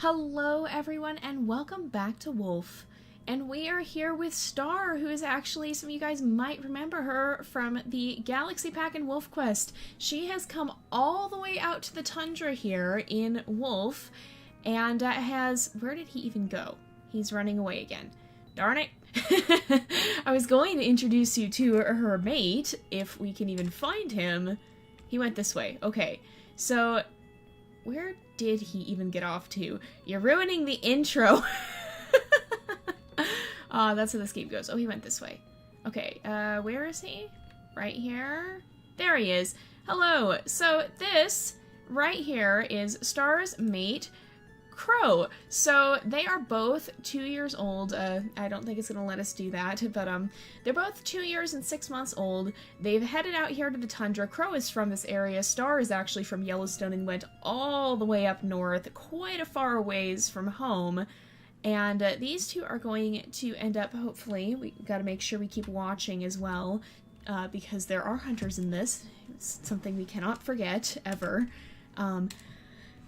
Hello everyone and welcome back to Wolf. And we are here with Star, who is actually, some of you guys might remember her from the Galaxy Pack in Wolf Quest. She has come all the way out to the tundra here in Wolf and where did he even go? He's running away again. Darn it. I was going to introduce you to her mate, if we can even find him. He went this way. Okay, so where did he even get off to? You're ruining the intro. That's how this game goes. Oh, he went this way. Okay, where is he? Right here? There he is. Hello. So this right here is Star's mate, Crow. So they are both 2 years old. I don't think it's gonna let us do that, but they're both 2 years and 6 months old. They've headed out here to the tundra. Crow is from this area. Star is actually from Yellowstone and went all the way up north, quite a far ways from home. And these two are going to end up, hopefully, we gotta make sure we keep watching as well, because there are hunters in this. It's something we cannot forget, ever.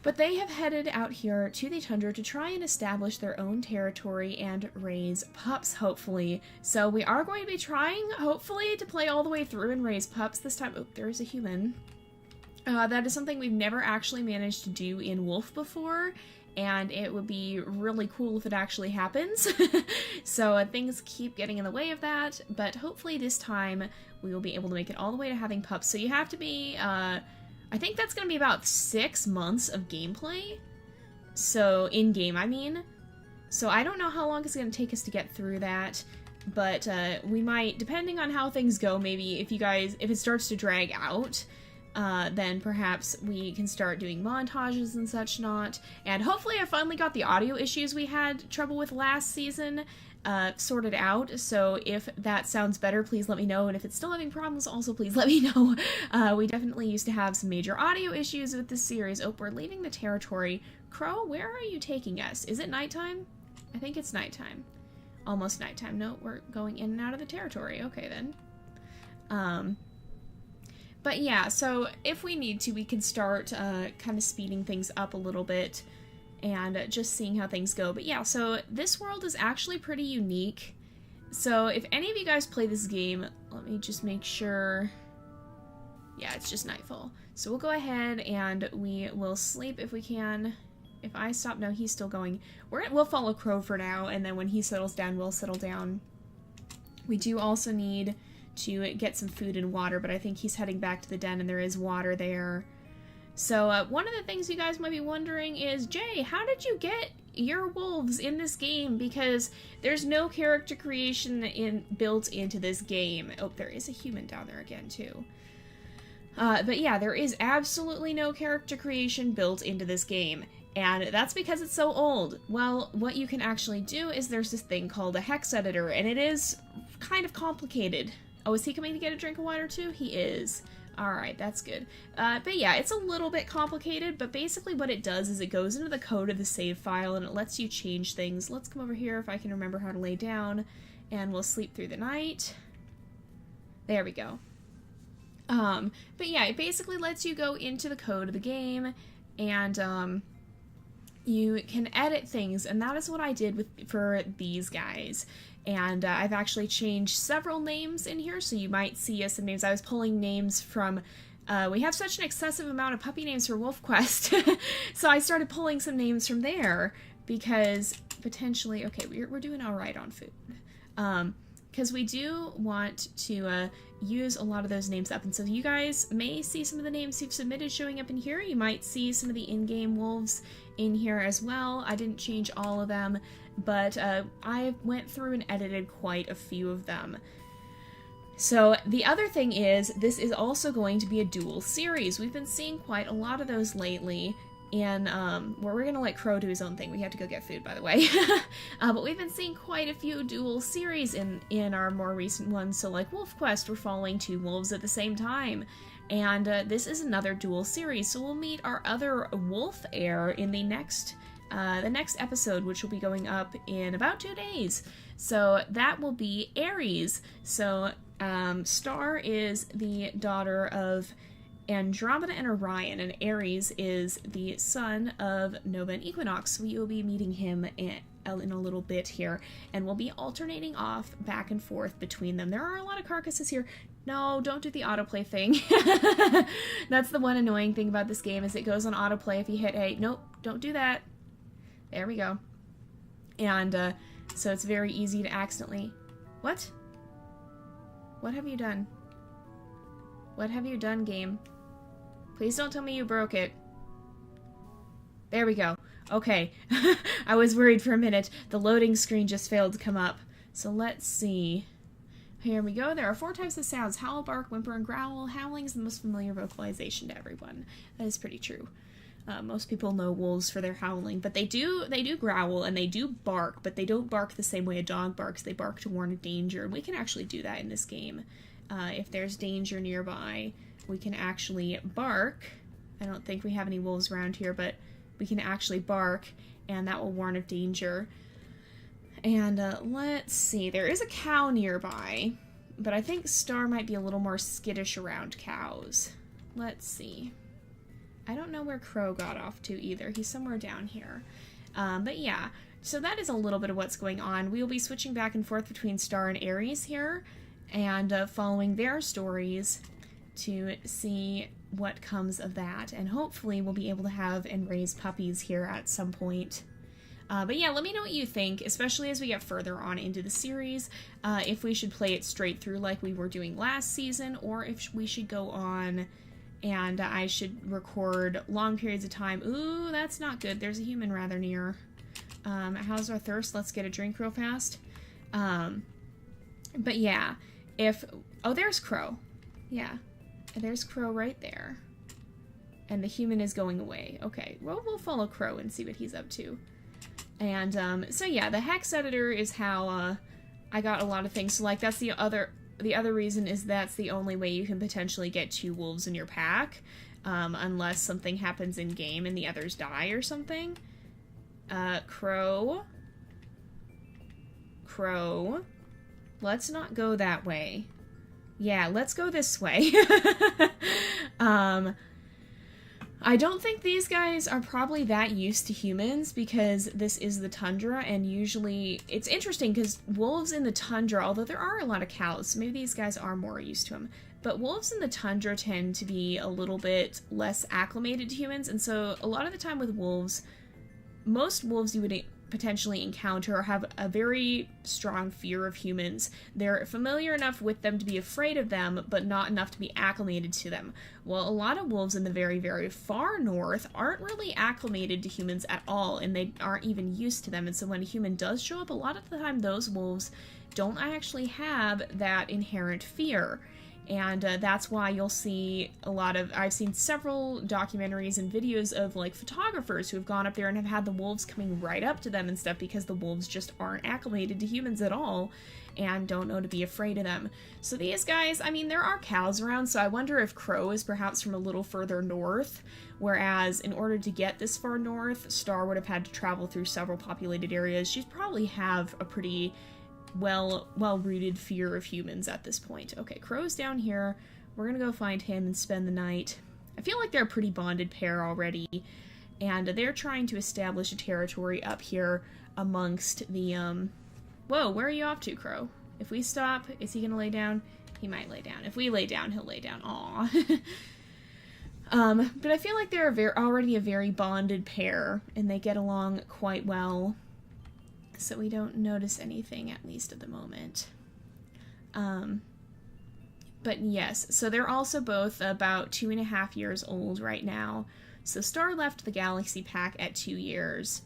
But they have headed out here to the tundra to try and establish their own territory and raise pups, hopefully. So we are going to be trying, hopefully, to play all the way through and raise pups this time. Oh, there's a human. That is something we've never actually managed to do in Wolf before, and it would be really cool if it actually happens. So things keep getting in the way of that, but hopefully this time we will be able to make it all the way to having pups. So you have to be, I think that's going to be about 6 months of gameplay. So, in-game, I mean. So I don't know how long it's going to take us to get through that, but we might, depending on how things go, maybe if it starts to drag out, then perhaps we can start doing montages and such not. And hopefully I finally got the audio issues we had trouble with last season sorted out, so if that sounds better, please let me know, and if it's still having problems, also please let me know. We definitely used to have some major audio issues with this series. Oh, we're leaving the territory. Crow, where are you taking us? Is it nighttime? I think it's nighttime. Almost nighttime. No, we're going in and out of the territory. Okay, then. But yeah, so if we need to, we can start kind of speeding things up a little bit and just seeing how things go. But yeah, so this world is actually pretty unique. So if any of you guys play this game, let me just make sure. Yeah, it's just nightfall. So we'll go ahead and we will sleep if we can. If I stop, no, he's still going. We'll follow Crow for now, and then when he settles down, we'll settle down. We do also need to get some food and water, but I think he's heading back to the den and there is water there. So one of the things you guys might be wondering is, Jay, how did you get your wolves in this game? Because there's no character creation built into this game. Oh, there is a human down there again, too. But yeah, there is absolutely no character creation built into this game. And that's because it's so old. Well, what you can actually do is there's this thing called a hex editor, and it is kind of complicated. Oh, is he coming to get a drink of water too? He is. Alright, that's good. But yeah, it's a little bit complicated, but basically what it does is it goes into the code of the save file and it lets you change things. Let's come over here if I can remember how to lay down, and we'll sleep through the night. There we go. But yeah, it basically lets you go into the code of the game, and you can edit things, and that is what I did for these guys. And I've actually changed several names in here, so you might see some names. I was pulling names from, we have such an excessive amount of puppy names for Wolf Quest, so I started pulling some names from there, because potentially, okay, we're doing alright on food. Because we do want to use a lot of those names up, and so you guys may see some of the names you've submitted showing up in here. You might see some of the in-game wolves in here as well. I didn't change all of them, but I went through and edited quite a few of them. So the other thing is, this is also going to be a dual series. We've been seeing quite a lot of those lately, and where we're gonna let Crow do his own thing. We have to go get food, by the way. But we've been seeing quite a few dual series in our more recent ones. So like Wolf Quest, we're following 2 wolves at the same time. And this is another dual series, so we'll meet our other wolf heir in the next episode, which will be going up in about 2 days. So that will be Aries. So Star is the daughter of Andromeda and Orion, and Aries is the son of Nova and Equinox. We will be meeting him in a little bit here, and we'll be alternating off back and forth between them. There are a lot of carcasses here. No, don't do the autoplay thing. That's the one annoying thing about this game, is it goes on autoplay if you hit A. Nope, don't do that. There we go. And so it's very easy to accidentally... What? What have you done? What have you done, game? Please don't tell me you broke it. There we go. Okay. I was worried for a minute. The loading screen just failed to come up. So let's see. Here we go. There are 4 types of sounds: howl, bark, whimper, and growl. Howling is the most familiar vocalization to everyone. That is pretty true. Most people know wolves for their howling, but they do growl and they do bark, but they don't bark the same way a dog barks. They bark to warn of danger, and we can actually do that in this game. If there's danger nearby, we can actually bark. I don't think we have any wolves around here, but we can actually bark, and that will warn of danger. And let's see, there is a cow nearby, but I think Star might be a little more skittish around cows. Let's see. I don't know where Crow got off to either. He's somewhere down here. But yeah, so that is a little bit of what's going on. We will be switching back and forth between Star and Aries here, and following their stories to see what comes of that. And hopefully we'll be able to have and raise puppies here at some point. But yeah, let me know what you think, especially as we get further on into the series, if we should play it straight through like we were doing last season, or if we should go on and I should record long periods of time. Ooh, that's not good. There's a human rather near. How's our thirst? Let's get a drink real fast. But yeah, oh, there's Crow. Yeah, there's Crow right there. And the human is going away. Okay, well, we'll follow Crow and see what he's up to. And, so yeah, the hex editor is how, I got a lot of things. So, like, that's the other reason is that's the only way you can potentially get 2 wolves in your pack, unless something happens in-game and the others die or something. Crow. Let's not go that way. Yeah, let's go this way. I don't think these guys are probably that used to humans, because this is the tundra, and usually it's interesting because wolves in the tundra, although there are a lot of cows, so maybe these guys are more used to them, but wolves in the tundra tend to be a little bit less acclimated to humans, and so a lot of the time with wolves, most wolves you would potentially encounter have a very strong fear of humans. They're familiar enough with them to be afraid of them, but not enough to be acclimated to them. Well, a lot of wolves in the very, very far north aren't really acclimated to humans at all, and they aren't even used to them, and so when a human does show up, a lot of the time those wolves don't actually have that inherent fear. And that's why you'll see a lot of, I've seen several documentaries and videos of like photographers who have gone up there and have had the wolves coming right up to them and stuff, because the wolves just aren't acclimated to humans at all and don't know to be afraid of them. So these guys, I mean, there are cows around, so I wonder if Crow is perhaps from a little further north, whereas in order to get this far north, Star would have had to travel through several populated areas. She'd probably have a pretty well-rooted fear of humans at this point. Okay, Crow's down here. We're gonna go find him and spend the night. I feel like they're a pretty bonded pair already, and they're trying to establish a territory up here amongst the, Whoa, where are you off to, Crow? If we stop, is he gonna lay down? He might lay down. If we lay down, he'll lay down. Aw. But I feel like they're already a very bonded pair, and they get along quite well. So we don't notice anything, at least at the moment. But yes, so they're also both about 2.5 years old right now. So Star left the Galaxy Pack at 2 years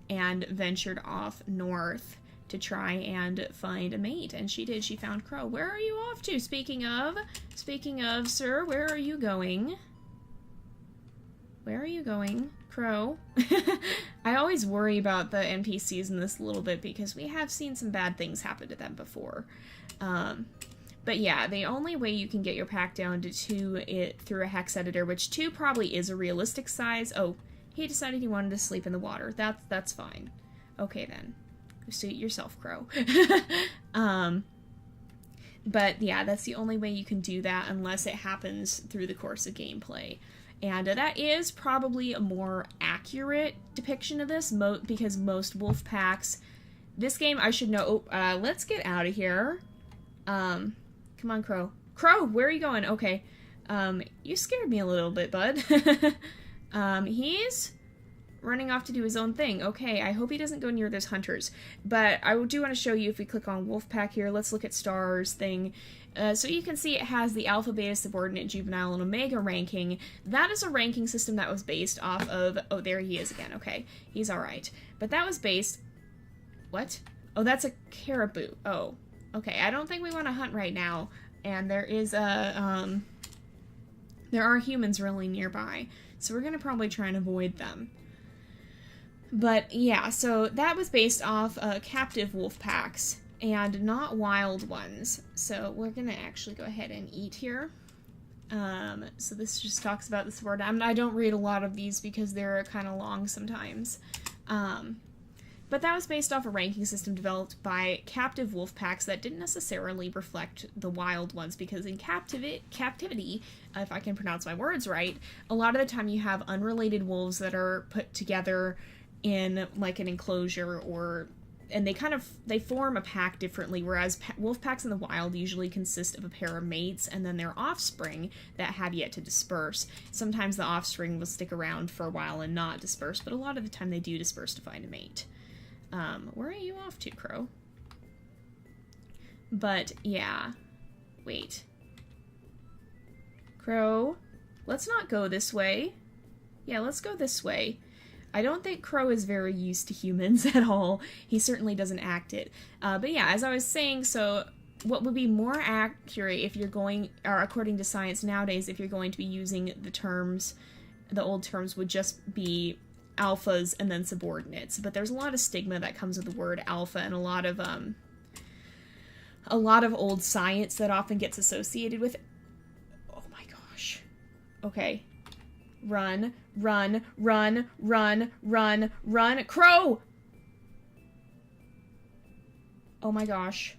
and ventured off north to try and find a mate. And she did. She found Crow. Where are you off to? Speaking of, sir, where are you going? Where are you going, Crow? I always worry about the NPCs in this a little bit because we have seen some bad things happen to them before. But yeah, the only way you can get your pack down to 2 through a hex editor, which 2 probably is a realistic size. Oh, he decided he wanted to sleep in the water. That's fine. Okay then. Suit yourself, Crow. But yeah, that's the only way you can do that unless it happens through the course of gameplay. And that is probably a more accurate depiction of this, because most wolf packs... This game, I should know... let's get out of here. Come on, Crow. Crow, where are you going? Okay. You scared me a little bit, bud. He's running off to do his own thing. Okay, I hope he doesn't go near those hunters. But I do want to show you, if we click on wolf pack here, let's look at Star's thing. So you can see it has the alpha, beta, subordinate, juvenile, and omega ranking. That is a ranking system that was based off of... Oh, there he is again. Okay, he's alright. But that was based... What? Oh, that's a caribou. Oh, okay. I don't think we want to hunt right now. And there is a... There are humans really nearby. So we're going to probably try and avoid them. But yeah, so that was based off captive wolf packs. And not wild ones. So we're going to actually go ahead and eat here. So this just talks about the subordinate. I don't read a lot of these because they're kind of long sometimes. But that was based off a ranking system developed by captive wolf packs that didn't necessarily reflect the wild ones, because in captivity, if I can pronounce my words right, a lot of the time you have unrelated wolves that are put together in like an enclosure, and they form a pack differently, whereas wolf packs in the wild usually consist of a pair of mates and then their offspring that have yet to disperse. Sometimes the offspring will stick around for a while and not disperse, but a lot of the time they do disperse to find a mate. Where are you off to, Crow? But, yeah. Wait. Crow, let's not go this way. Yeah, let's go this way. I don't think Crow is very used to humans at all. He certainly doesn't act it. But yeah, as I was saying, so what would be more accurate if you're going, or according to science nowadays, if you're going to be using the terms, the old terms would just be alphas and then subordinates. But there's a lot of stigma that comes with the word alpha, and a lot of old science that often gets associated with it. Oh my gosh. Okay. Run, run, run, run, run, run. Crow! Oh my gosh.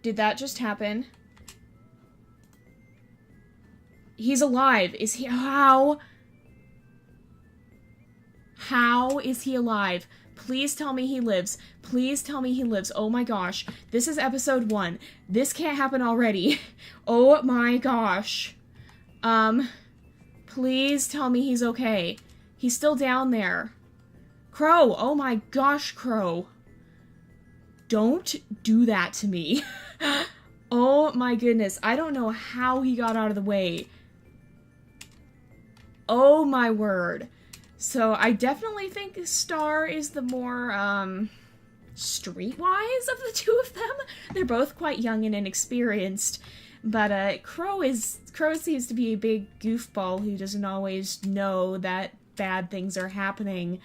Did that just happen? He's alive. Is he? How? How is he alive? Please tell me he lives. Please tell me he lives. Oh my gosh. This is episode 1. This can't happen already. Oh my gosh. Please tell me he's okay. He's still down there. Crow! Oh my gosh, Crow. Don't do that to me. Oh my goodness. I don't know how he got out of the way. Oh my word. So I definitely think Star is the more, streetwise of the two of them. They're both quite young and inexperienced. But, Crow seems to be a big goofball who doesn't always know that bad things are happening.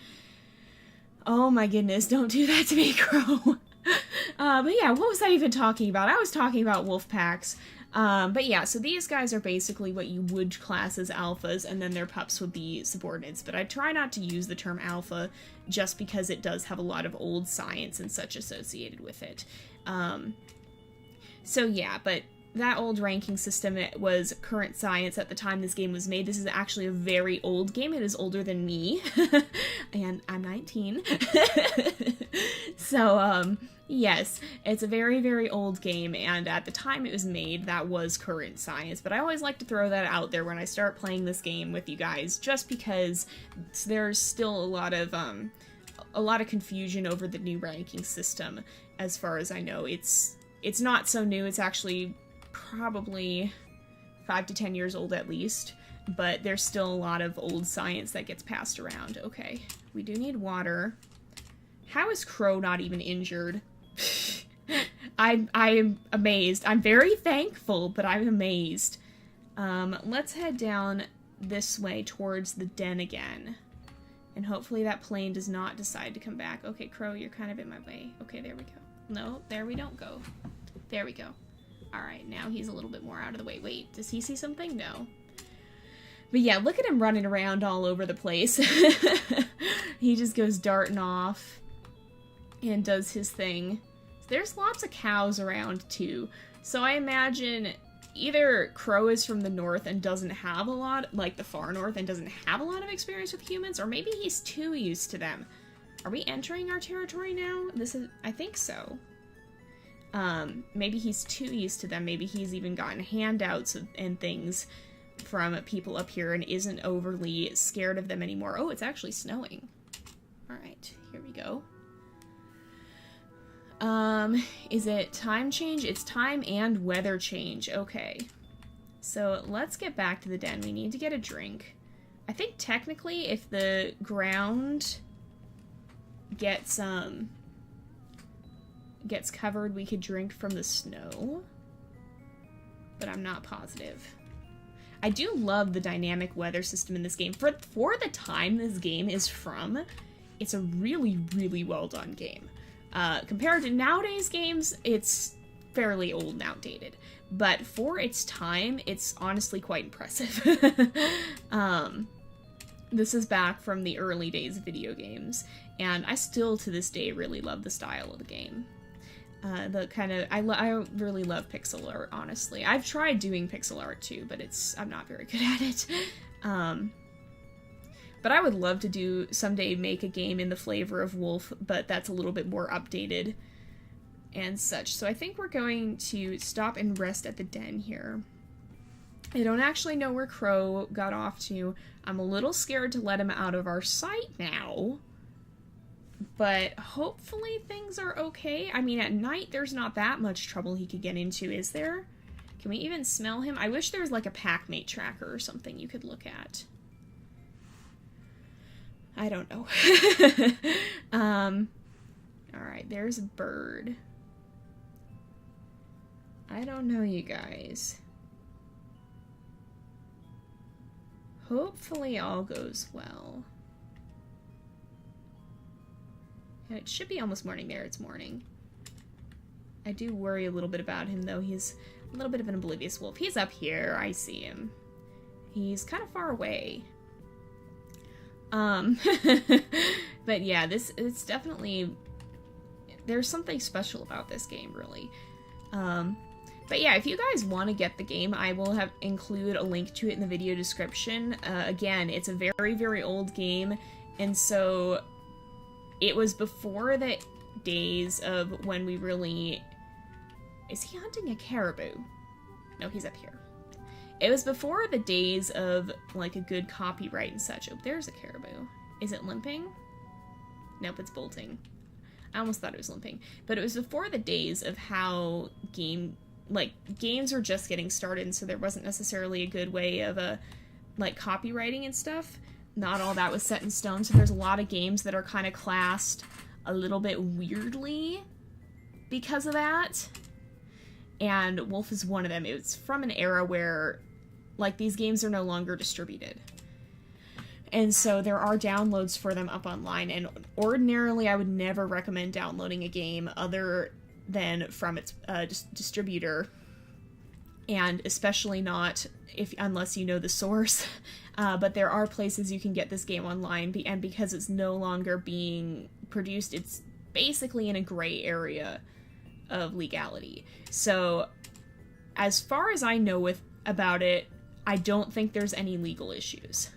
Oh my goodness, don't do that to me, Crow. But yeah, what was I even talking about? I was talking about wolf packs. But yeah, so these guys are basically what you would class as alphas, and then their pups would be subordinates. But I try not to use the term alpha just because it does have a lot of old science and such associated with it. So yeah, but that old ranking system, it was current science at the time this game was made. This is actually a very old game. It is older than me, and I'm 19. So, yes, it's a very, very old game, and at the time it was made, that was current science. But I always like to throw that out there when I start playing this game with you guys, just because there's still a lot of confusion over the new ranking system. As far as I know, it's not so new. It's actually probably 5 to 10 years old at least, but there's still a lot of old science that gets passed around. Okay, we do need water. How is Crow not even injured? I'm amazed. I'm very thankful, but I'm amazed. Let's head down this way towards the den again. And hopefully that plane does not decide to come back. Okay, Crow, you're kind of in my way. Okay, there we go. No, there we don't go. There we go. Alright, now he's a little bit more out of the way. Wait, does he see something? No. But yeah, look at him running around all over the place. He just goes darting off and does his thing. There's lots of cows around, too. So I imagine either Crow is from the north and doesn't have a lot, like the far north, and doesn't have a lot of experience with humans, or maybe he's too used to them. Are we entering our territory now? I think so. Maybe he's too used to them. Maybe he's even gotten handouts and things from people up here and isn't overly scared of them anymore. Oh, it's actually snowing. Alright, here we go. Is it time change? It's time and weather change. Okay. So let's get back to the den. We need to get a drink. I think technically if the ground gets covered, we could drink from the snow. But I'm not positive. I do love the dynamic weather system in this game. For the time this game is from, it's a really, really well done game. Compared to nowadays games, it's fairly old and outdated. But for its time, it's honestly quite impressive. This is back from the early days of video games, and I still, to this day, really love the style of the game. I really love pixel art, honestly. I've tried doing pixel art too, but I'm not very good at it. But I would love to someday make a game in the flavor of Wolf, but that's a little bit more updated and such. So I think we're going to stop and rest at the den here. I don't actually know where Crow got off to. I'm a little scared to let him out of our sight now. But hopefully things are okay. I mean, at night there's not that much trouble he could get into, is there? Can we even smell him? I wish there was like a packmate tracker or something you could look at. I don't know. Alright, there's a bird. I don't know, you guys. Hopefully all goes well. It should be almost morning there. It's morning. I do worry a little bit about him, though. He's a little bit of an oblivious wolf. He's up here. I see him. He's kind of far away. But yeah, it's definitely... There's something special about this game, really. But yeah, if you guys want to get the game, I will include a link to it in the video description. Again, it's a very, very old game, and so... It was before the days of when we really... Is he hunting a caribou? No, he's up here. It was before the days of, like, a good copyright and such. Oh, there's a caribou. Is it limping? Nope, it's bolting. I almost thought it was limping. But it was before the days of how games were just getting started, and so there wasn't necessarily a good way of, copywriting and stuff. Not all that was set in stone, so there's a lot of games that are kind of classed a little bit weirdly because of that. And Wolf is one of them. It's from an era where, like, these games are no longer distributed. And so there are downloads for them up online, and ordinarily I would never recommend downloading a game other than from its distributor, and especially not unless you know the source. But there are places you can get this game online, and because it's no longer being produced, it's basically in a gray area of legality. So, as far as I know about it, I don't think there's any legal issues.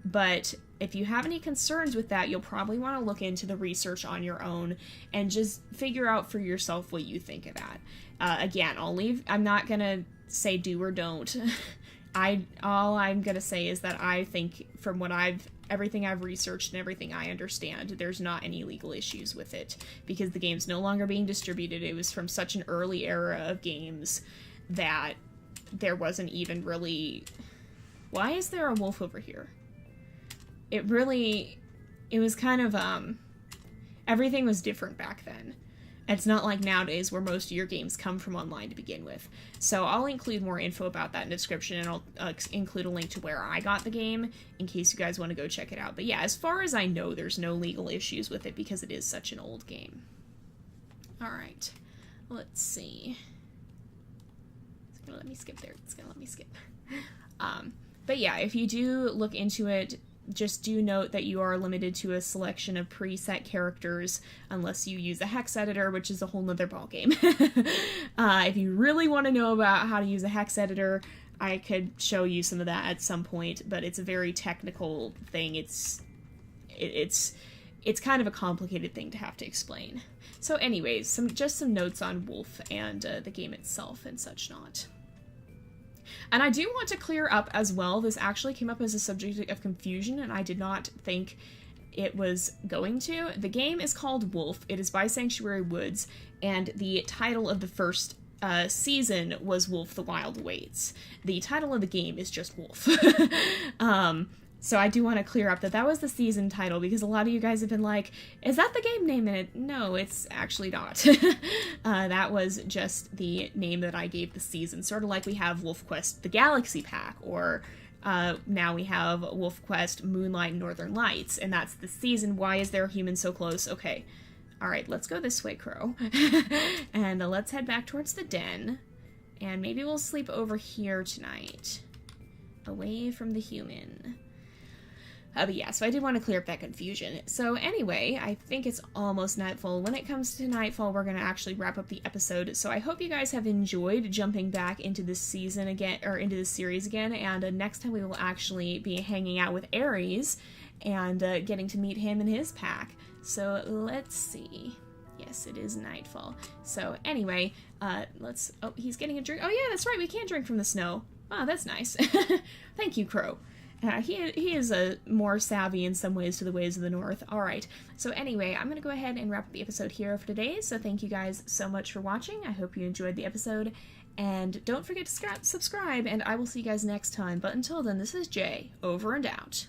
But if you have any concerns with that, you'll probably want to look into the research on your own and just figure out for yourself what you think of that. Again, I'm not gonna say do or don't. All I'm gonna say is that I think from everything I've researched and everything I understand, there's not any legal issues with it, because the game's no longer being distributed. It was from such an early era of games that there wasn't even really... Why is there a wolf over here? It was kind of, everything was different back then. It's not like nowadays where most of your games come from online to begin with. So I'll include more info about that in the description, and I'll include a link to where I got the game in case you guys want to go check it out. But yeah, as far as I know, there's no legal issues with it because it is such an old game. Alright, let's see. It's gonna let me skip there. It's gonna let me skip. But yeah, if you do look into it, just do note that you are limited to a selection of preset characters unless you use a hex editor, which is a whole nother ballgame. If you really want to know about how to use a hex editor, I could show you some of that at some point, but it's a very technical thing. It's kind of a complicated thing to have to explain. So anyways, just some notes on Wolf and the game itself and such not. And I do want to clear up as well, this actually came up as a subject of confusion, and I did not think it was going to. The game is called Wolf. It is by Sanctuary Woods, and the title of the first season was Wolf the Wild Waits. The title of the game is just Wolf. So I do want to clear up that that was the season title, because a lot of you guys have been like, is that the game name? And no, it's actually not. That was just the name that I gave the season. Sort of like we have Wolf Quest The Galaxy Pack, or now we have Wolf Quest Moonlight and Northern Lights, and that's the season. Why is there a human so close? Okay. Alright, let's go this way, Crow. And let's head back towards the den. And maybe we'll sleep over here tonight. Away from the human. But yeah, so I did want to clear up that confusion. So anyway, I think it's almost nightfall. When it comes to nightfall, we're going to actually wrap up the episode. So I hope you guys have enjoyed jumping back into this season again, or into this series again. And next time we will actually be hanging out with Ares and getting to meet him and his pack. So let's see. Yes, it is nightfall. So anyway, let's... Oh, he's getting a drink. Oh yeah, that's right. We can't drink from the snow. Oh, that's nice. Thank you, Crow. He is more savvy in some ways to the ways of the North. Alright, so anyway, I'm going to go ahead and wrap up the episode here for today. So thank you guys so much for watching. I hope you enjoyed the episode. And don't forget to subscribe, and I will see you guys next time. But until then, this is Jay, over and out.